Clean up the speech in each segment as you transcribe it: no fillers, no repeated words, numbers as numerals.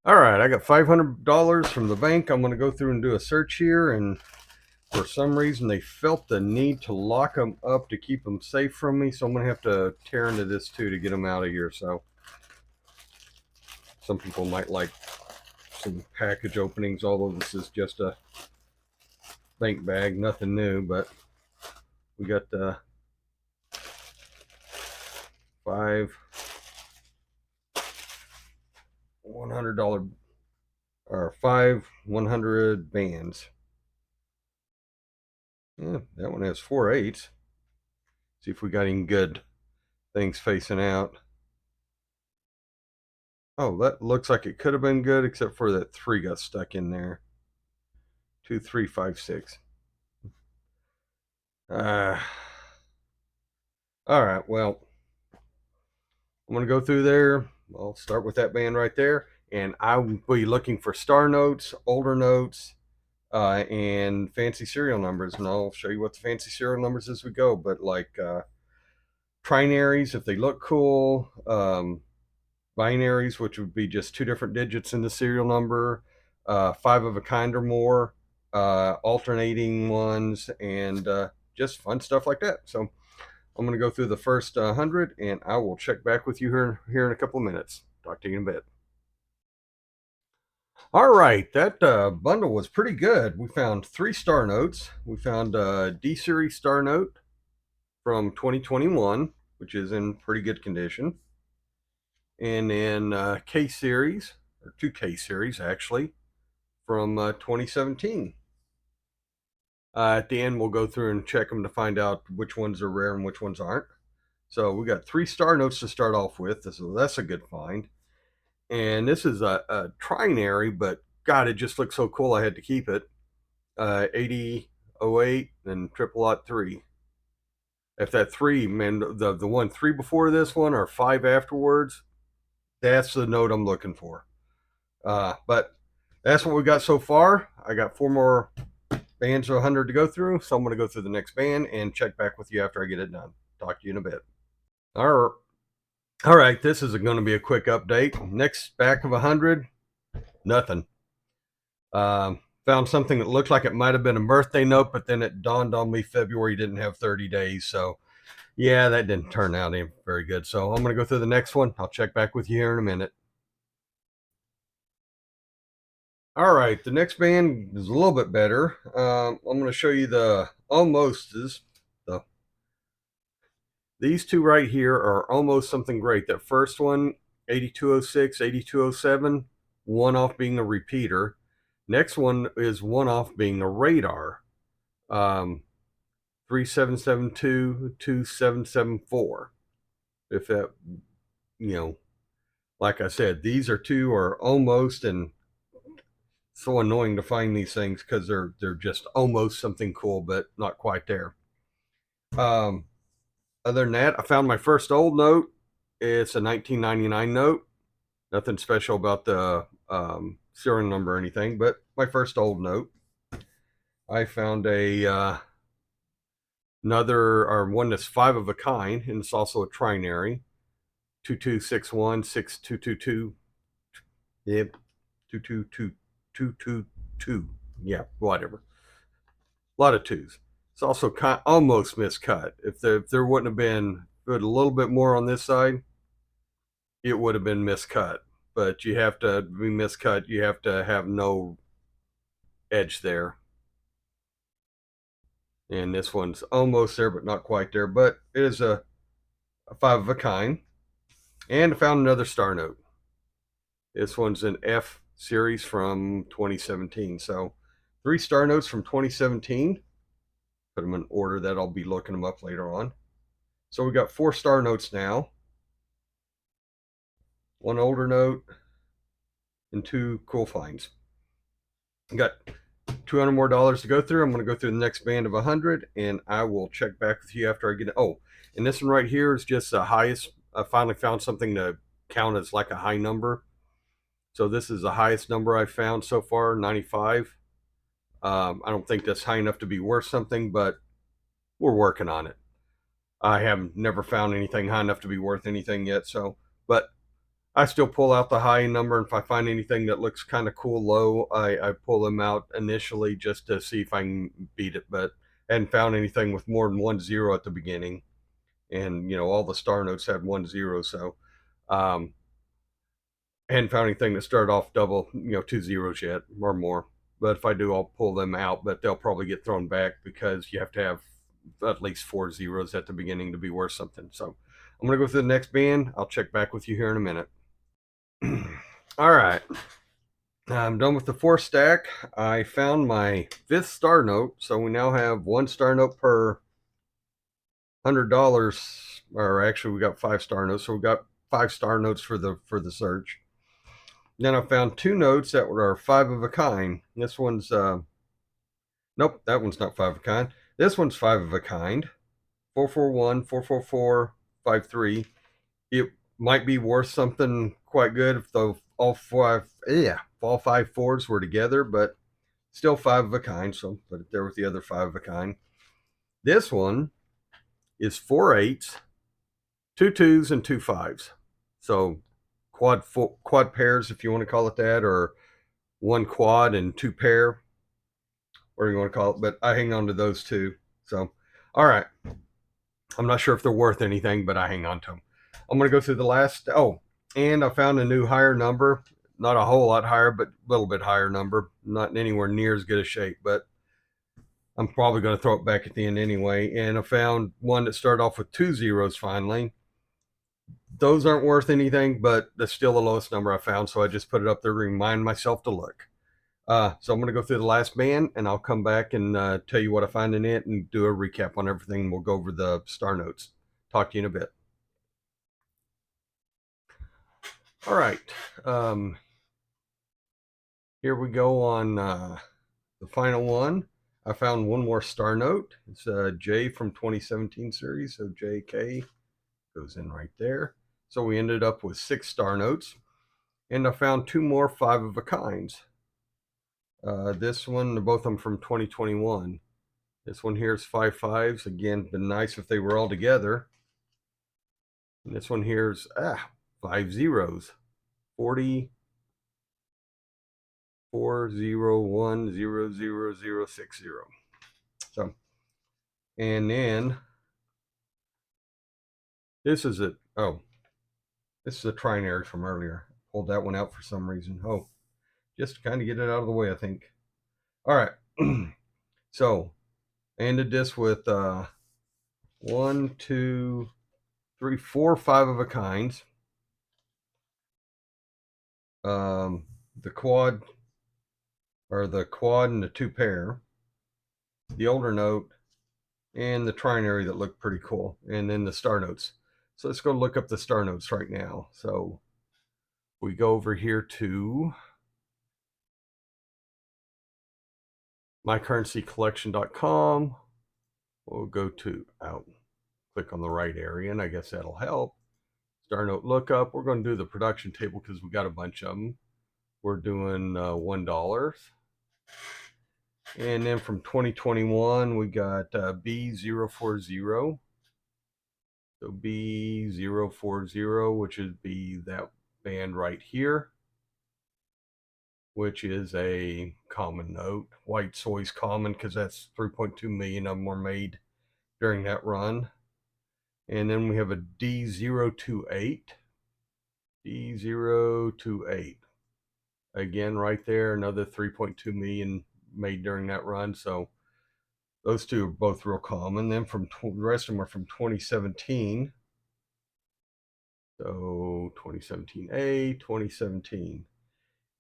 All right, I got $500 from the bank. I'm going to go through and do a search here, and for some reason they felt the need to lock them up to keep them safe from me, so I'm going to have to tear into this too to get them out of here. So some people might like some package openings, although this is just a bank bag, nothing new, but we got five $100 or five 100 bands. Yeah, that one has 4 8s. See if we got any good things facing out. Oh, that looks like it could have been good, except for that 3 got stuck in there. 2, 3, 5, 6. All right, well, I'm going to go through there. I'll start with that band right there, and I will be looking for star notes, older notes, and fancy serial numbers, and I'll show you what the fancy serial numbers as we go. But like trinaries, if they look cool, binaries, which would be just two different digits in the serial number, five of a kind or more, alternating ones, and just fun stuff like that. So I'm going to go through the first 100, and I will check back with you here in a couple of minutes. Talk to you in a bit. All right, that bundle was pretty good. We found three star notes. We found a D series star note from 2021, which is in pretty good condition, and then K series, or two K series actually, from 2017. At the end, we'll go through and check them to find out which ones are rare and which ones aren't. So we got three star notes to start off with. So that's a good find. And this is a trinary, but God, it just looks so cool. I had to keep it. 8008 and triple lot 3. If that 3, man, the one 3 before this one or 5 afterwards, that's the note I'm looking for. But that's what we got so far. I got 4 more bands of 100 to go through, so I'm going to go through the next band and check back with you after I get it done. Talk to you in a bit. All right, this is going to be a quick update. Next back of 100, nothing. Found something that looked like it might have been a birthday note, but then it dawned on me February didn't have 30 days. So, yeah, that didn't turn out very good. So, I'm going to go through the next one. I'll check back with you here in a minute. All right, the next band is a little bit better. I'm going to show you the almostes. These two right here are almost something great. That first one, 8206, 8207, one off being a repeater. Next one is one off being a radar. 3772, 2774. If that, you know, like I said, these are two are almost, and so annoying to find these things because they're just almost something cool, but not quite there. Um, Other than that, I found my first old note. It's a 1999 note. Nothing special about the serial number or anything, but my first old note. I found a another or one that's 5 of a kind, and it's also a trinary. 2261 6222. Yep, 222222. Yeah, whatever. A lot of twos. It's also almost miscut. If there wouldn't have been put a little bit more on this side, it would have been miscut. But you have to be miscut. You have to have no edge there. And this one's almost there, but not quite there. But it is a 5 of a kind. And I found another star note. This one's an F series from 2017. So 3 star notes from 2017. Put them in order that I'll be looking them up later on. So we got 4 star notes now. One older note and 2 cool finds. Got $200 more to go through. I'm going to go through the next band of 100, and I will check back with you after I get it. Oh, and this one right here is just the highest. I finally found something to count as like a high number. So this is the highest number I've found so far, 95. I don't think that's high enough to be worth something, but we're working on it. I have never found anything high enough to be worth anything yet. So, but I still pull out the high number, and if I find anything that looks kind of cool low, I pull them out initially just to see if I can beat it. But I hadn't found anything with more than 1 0 at the beginning, and all the star notes had 1 0, so um, I hadn't found anything that started off double, 2 zeros yet or more. But if I do, I'll pull them out, but they'll probably get thrown back because you have to have at least 4 zeros at the beginning to be worth something. So I'm gonna go through the next band. I'll check back with you here in a minute. All right. I'm done with the 4 stack. I found my 5th star note, so we now have 1 star note per $100. Or actually, we got 5 star notes, so we got 5 star notes for the search. Then I found 2 notes that are 5 of a kind. This one's nope, that one's not 5 of a kind. This one's 5 of a kind. 441, 444, 53. It might be worth something quite good if all 5 fours were together, but still 5 of a kind, so put it there with the other 5 of a kind. This one is 4 8s, 2 2s, and 2 5s. So quad pairs, if you want to call it that, or 1 quad and 2 pair, or you want to call it. But I hang on to those 2. So, all right. I'm not sure if they're worth anything, but I hang on to them. I'm going to go through the last. Oh, and I found a new higher number. Not a whole lot higher, but a little bit higher number. Not anywhere near as good a shape, but I'm probably going to throw it back at the end anyway. And I found one that started off with 2 zeros finally. Those aren't worth anything, but that's still the lowest number I found. So I just put it up there to remind myself to look. So I'm going to go through the last band, and I'll come back and tell you what I find in it and do a recap on everything. We'll go over the star notes. Talk to you in a bit. All right. Here we go on the final one. I found one more star note. It's J from 2017 series. So JK goes in right there. So we ended up with 6 star notes. And I found 2 more 5 of a kinds. This one, both of them from 2021. This one here is 5 5s. Again, been nice if they were all together. And this one here is 5 zeros. 40, 4010060. So, and then this is it. Oh, this is a trinary from earlier. Pulled that one out for some reason. Oh, just to kind of get it out of the way, I think. All right. So, I ended this with 1, 2, 3, 4, 5 of a kinds. The quad, or the quad and the 2 pair, the older note, and the trinary that looked pretty cool, and then the star notes. So let's go look up the star notes right now. So we go over here to mycurrencycollection.com. We'll go to click on the right area, and I guess that'll help. Star note lookup. We're going to do the production table because we got a bunch of them. We're doing $1. And then from 2021, we got B040. So B040, which would be that band right here, which is a common note. White's always common because that's 3.2 million of them were made during that run. And then we have a D028. D028. Again, right there, another 3.2 million made during that run. So those 2 are both real common. Then from the rest of them are from 2017. So 2017A, 2017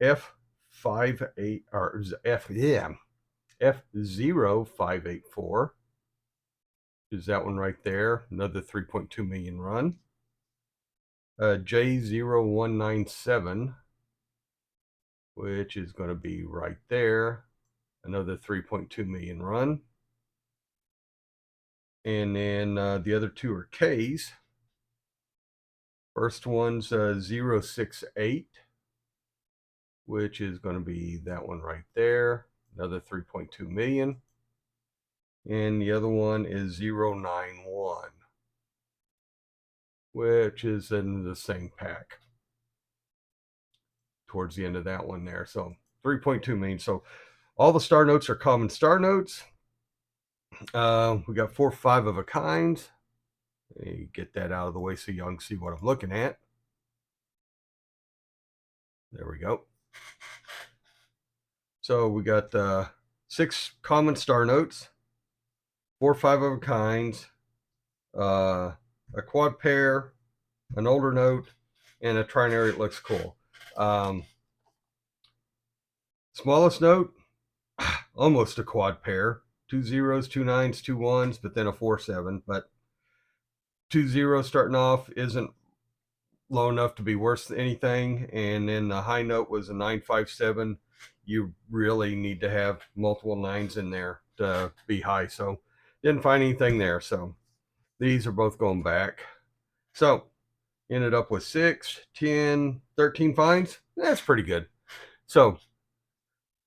F58 or F0584 is that one right there. Another 3.2 million run. J0197, which is going to be right there. Another 3.2 million run. And then the other 2 are K's. First one's 068, which is going to be that one right there. Another 3.2 million. And the other one is 091, which is in the same pack. towards the end of that one there. So 3.2 means, so all the star notes are common star notes. We got 4 5 of a kind. Get that out of the way so y'all can see what I'm looking at. There we go. So we got 6 common star notes, 4 5 of a kind, a quad pair, an older note, and a trinary that looks cool. Smallest note, almost a quad pair. 2 zeros, 2 nines, 2 ones, but then a 4 7. But 2 zeros starting off isn't low enough to be worse than anything. And then the high note was a 957. You really need to have multiple nines in there to be high. So didn't find anything there. So these are both going back. So ended up with 6, 10, 13 finds. That's pretty good. So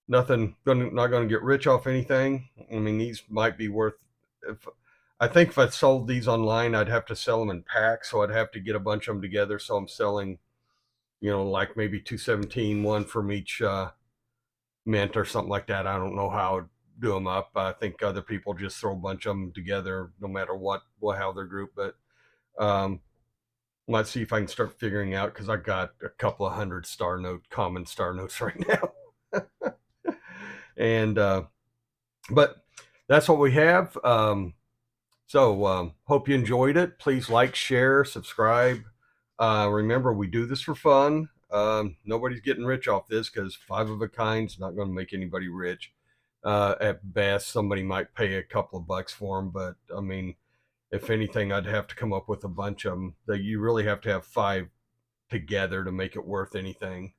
not gonna get rich off anything. I mean, these might be worth, I think if I sold these online, I'd have to sell them in packs, so I'd have to get a bunch of them together. So I'm selling, like maybe 217, one from each mint or something like that. I don't know how I'd do them up. I think other people just throw a bunch of them together, no matter how they're grouped. But let's see if I can start figuring out, because I got a couple of hundred common star notes right now. And but that's what we have. So hope you enjoyed it. Please like, share, subscribe. Remember, we do this for fun. Nobody's getting rich off this, because 5 of a kind's not going to make anybody rich. At best, somebody might pay a couple of bucks for them, but I mean, if anything, I'd have to come up with a bunch of them. That you really have to have 5 together to make it worth anything.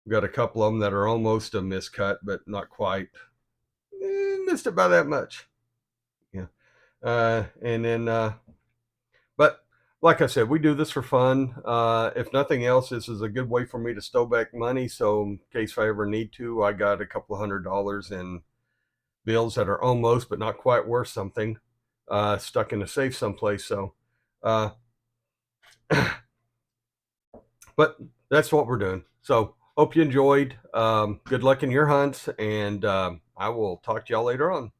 We've got a couple of them that are almost a miscut, but not quite. Missed it by that much. Yeah. And then, but like I said, we do this for fun. If nothing else, this is a good way for me to stow back money. So in case I ever need to, I got a couple of $100 in bills that are almost but not quite worth something, stuck in a safe someplace. So, but that's what we're doing. So hope you enjoyed. Good luck in your hunts, and I will talk to y'all later on.